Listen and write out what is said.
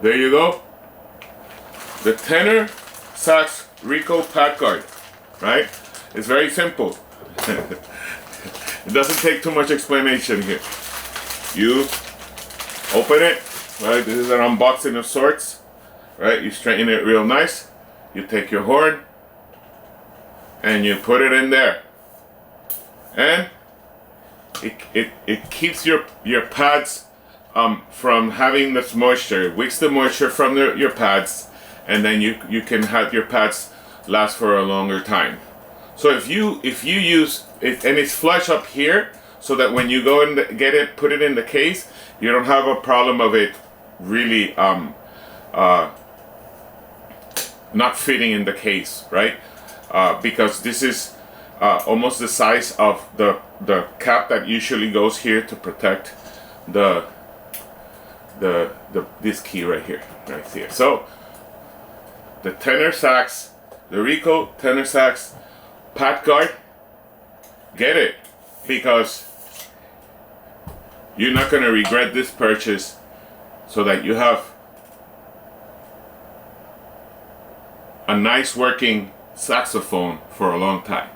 There you go. The tenor sax Rico Padguard, right? It's very simple. It doesn't take too much explanation here. You open it, right? This is an unboxing of sorts, right? You straighten it real nice. You take your horn and you put it in there, and it keeps your pads from having this moisture. It wicks the moisture from your pads, and then you can have your pads last for a longer time. So if you use it, and it's flush up here, so that when you go and get it, put it in the case, you don't have a problem of it really not fitting in the case, right? Because this is almost the size of the cap that usually goes here to protect this key right here. So the tenor sax, the Rico tenor sax Padguard, get it, because you're not going to regret this purchase, so that you have a nice working saxophone for a long time.